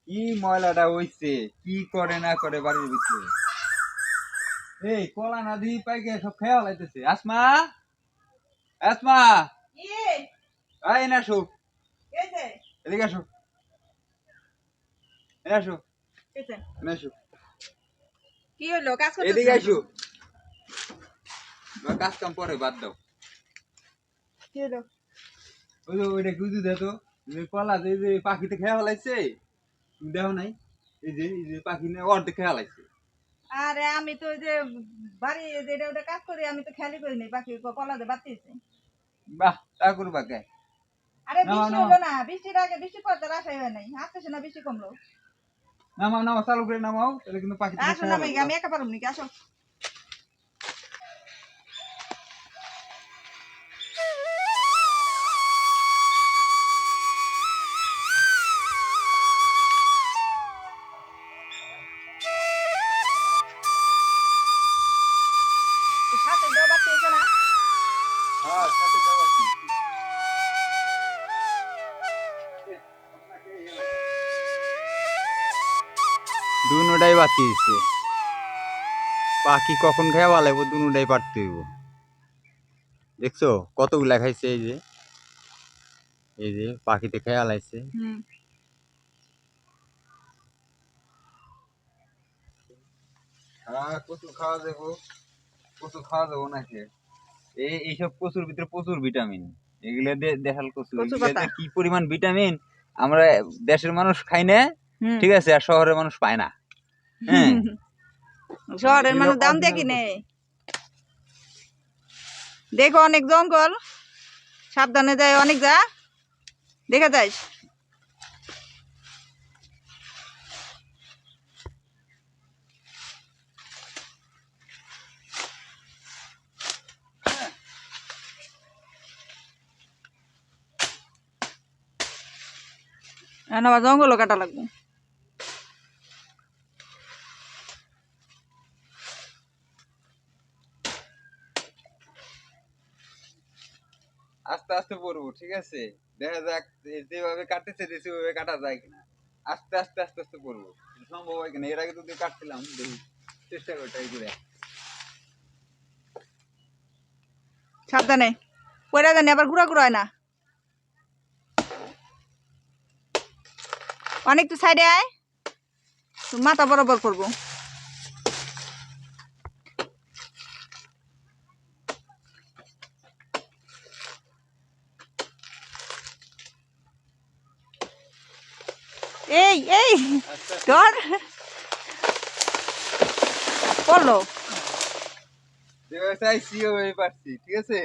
কি ময়লাটা হইছে, কি করে না করে বাড়ির ভিতরে। এই কলা না দিয়ে পাইকে সব খেয়াল আইতেছে। আসমা, আসমা, এই না আসো, এদিকে আসো, আসো, আসো, কি হলো? কাজ করতেছ এদিকে না তো? আসো। কাজ কাম পরে বাদ দাও। কি হলো? ওই যে ওইটা গুজু দে তো, কলা যে পাখিতে খেয়া ফেলাইছে, তুমি দেখো নাই? এই যে পাখি না অর্ধেক খেয়া ফেলাইছে। আরে আমি তো ওই যে বাড়ি যেটা ওটা কাজ করি, আমি তো খেয়ালই করিনি বাকি কলাতে বাতিছে। বাহ, তা করবা কে? আরে নামাও বৃষ্টি নামাও হলো না, বৃষ্টির আগে বৃষ্টি পড়তে আশাই হয় নাই, আসতেছে না, বৃষ্টি কমলো। নামাও নামাও, চালু করে নামাও, তাহলে কিন্তু পাখি তোমার আসো না, খেয়া ফেলাবো। আমি একা পারুম নাকি, আসো। সাথে দেও বাতিছে না? হ্যাঁ, সাথে যাও আছি। দুনোটাই বাতি হয়েছে। পাখি কখন খেয়ে ভালো দুনোটাই পারতে হইব। দেখছো কতগুলা খাইছে? এই যে পাখিতে খেয়ে আলাইছে। হ্যাঁ, কচু খাওয়া যাবো, কচু খাওয়া যাবো নাকি? এইসব কচুর ভিতরে প্রচুর ভিটামিন। এগুলা দেশাল কচু, কচু এগুলা পাতা। যে কি পরিমাণ ভিটামিন আমরা দেশের মানুষ খাই না, হুম। ঠিক আছে, আর শহরের মানুষ পায় না। হ্যাঁ, শহরের এগুলো মানুষ দাম অরিজিনাল দেখি নে। কচু। দেখো অনেক জঙ্গল, সাবধানে যায়, অনেক যা দেখে যাইস। আবার জঙ্গলও কাটা লাগবে। আস্তে আস্তে পড়বো, ঠিক আছে, দেখা যাক যেভাবে কাটতেছে সেভাবে কাটা যায় কিনা। আস্তে আস্তে আস্তে আস্তে পড়বো, সম্ভব হয় কিনা। এর আগে তো কাটছিলাম, দেখি চেষ্টা করি ট্রাই করে। সাবধানে পড়ে জানি আবার ঘুরা ঘুরা হয় না। অনেক তো সাইডে আয়, মাথা বরাবর করবো। এই এই আস্তে আস্তে ধর পড়লো। যেভাবে চাইছি ওভাবে পারছি, ঠিক আছে।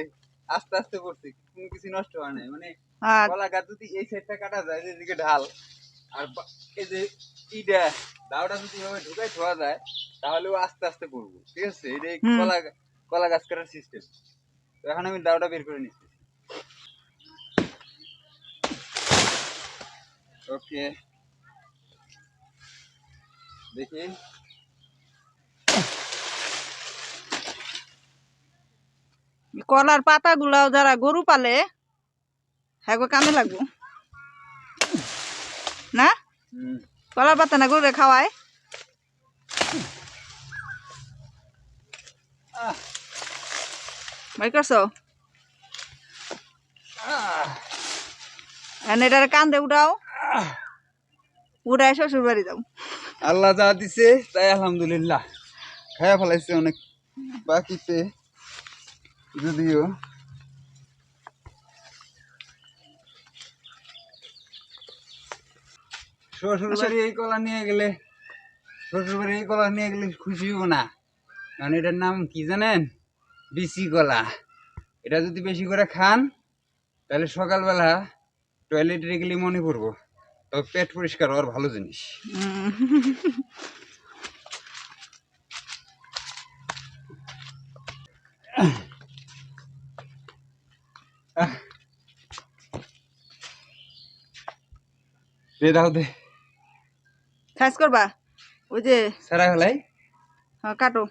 আস্তে আস্তে পড়ছি, কোনো কিছু নষ্ট হয় নাই। মানে আর কলা গাছ যদি এই সাইডটা কাটা যায়, যেদিকে ঢাল, আর এই যে ইটা দাওটা যদি এভাবে ঢুকাই ধোয়া যায়, তাহলেও আস্তে আস্তে পড়বো, ঠিক আছে। এটাই হুম। কলা গাছ কাটার সিস্টেম। তো এখন আমি দাওটা বের করে নিচ্ছি। ওকে, দেখি। কলার পাতা গুলাও যারা গরু পালে হ্যাঁ গো কামে লাগবো না? হুম। কলার পাতা না গরুরে খাওয়ায়। আহ, ভাই করছো আহ, এটার কান্দে উঠাও, আহ। উঠায় শ্বশুর বাড়ি যাও। আল্লাহ যা দিছে তাই আলহামদুলিল্লাহ। খায়া ফেলাইছে অনেক বাকিতে, যদিও শ্বশুর বাড়ি এই কলা নিয়ে গেলে, শ্বশুর বাড়ি এই কলা নিয়ে গেলে খুশি হবো না। কারণ এটার নাম কি জানেন? বিচি কলা। এটা যদি বেশি করে খান, তাহলে সকালবেলা টয়লেটে গেলে মনে পড়বো। তবে পেট পরিষ্কার হওয়ার ভালো জিনিস। দে দাও দে, খাস করবা ওই যে সারা ফেলাই। কাটো।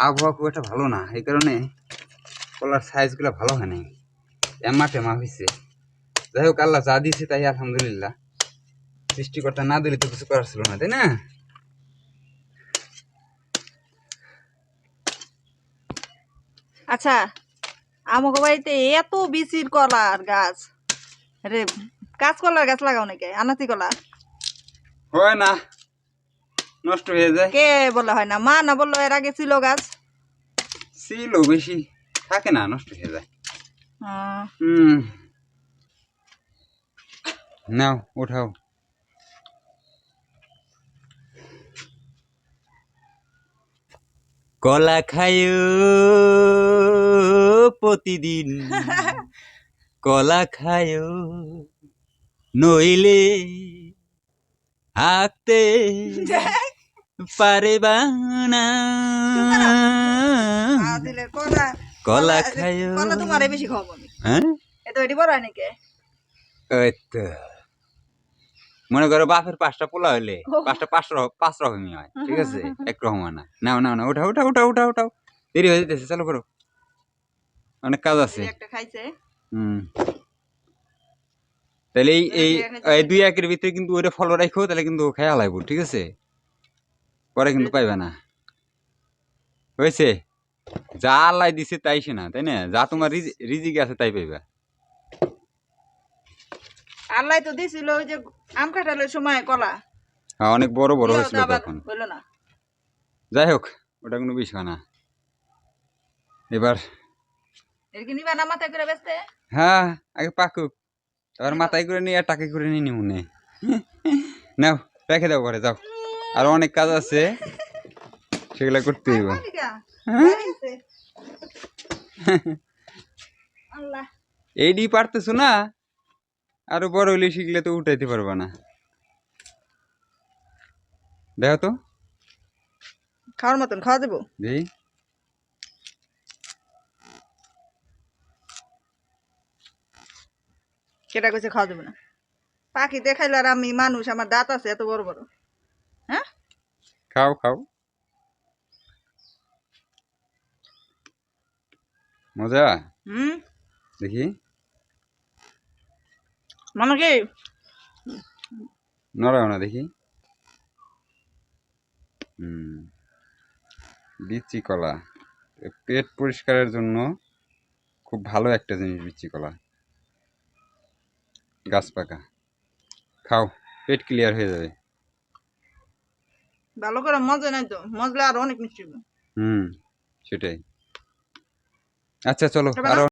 আবহাওয়া খুব একটা ভালো না, এই কারণে কলার সাইজগুলো ভালো হয় নাই, এমা টেমা হয়েছে। যাই হোক, আল্লাহ যা দিয়েছে তাই আলহামদুলিল্লাহ। সৃষ্টিকর্তা না দিলে তো কিছু করার ছিল না, তাই না? আচ্ছা, আমাকে বাড়িতে এত বিচির কলার গাছ রে, কাঁচকলার গাছ লাগাও নাকি? আনাতি কলা হয় না, নষ্ট হয়ে যায়। কে বলে হয় না? মা না বললো এর আগে ছিল গাছ? ছিল, বেশি থাকে না, নষ্ট হয়ে যায়। আহ, নাও উঠাও। কলা খায়ো প্রতিদিন, কলা খায়ো নইলে হাঁকতে পারে না। দিলে কলা কলা খায়ো। কলা তোমার বেশি খাবো আমি। হ্যাঁ, এত এটি বড় হয় নাকি? ওই তো মনে করো বাপের 5টা পোলা হইলে 5টা 5 রকমই হয়, ঠিক আছে? একরকম হয় না। নাও নাও না, উঠাও উঠাও উঠাও উঠাও উঠাও, দেরি হয়ে যেতেছে, চালু করো, অনেক কাজ আছে। একটা খাইছে। তাহলে এই 2-1 এর ভিতরে কিন্তু ওইটা ফলো রাখো, তাহলে কিন্তু খেয়া লাগবো, ঠিক আছে? পরে কিন্তু পাইবে না। হয়েছে? যা আল্লাহ দিছে তাই সে না, তাই না? যা তোমার রিজিকে আছে তাই পাইবা। আল্লাহ তো দিছিল ওই যে আম কাঁঠালের সময় কলা, হ্যাঁ, অনেক বড় বড় হয়েছিল আবার তখন। হইলো না। যাই হোক, ওটা কোনো বিষয় না। এবার এর কি নিবা না মাথায় করে বেচতে? হ্যাঁ, আগে পাকুক, এবার মাথায় করে নিয়ে টাকা করে নিয়ে নিব নে। নাও, রেখে দাও ঘরে, যাও। আর অনেক কাজ আছে, সেগুলা করতে হইব। আল্লাহ, এইডি পারতেছো না, আরো বড় হইলে শিখলে তো উঠাইতে পারবা না। দেখো তো, খাওয়ার মতন খাওয়া দেবো? দেখি। কেটা কইছে খাওয়া দেবো না? পাখি দেখাইলো আর আমি মানুষ, আমার দাঁত আছে এত বড় বড়। হ্যাঁ, খাও খাও, মজা। দেখি, মানে কি? নড়াও না, দেখি। বিচি কলা পেট পরিষ্কারের জন্য খুব ভালো একটা জিনিস, বিচি কলা গাছ পাকা। খাও, পেট ক্লিয়ার হয়ে যাবে। ভালো করে মজা নাই তো, মজলে আরো অনেক মিষ্টি হবে। সেটাই। আচ্ছা চলো, তবে না? আরো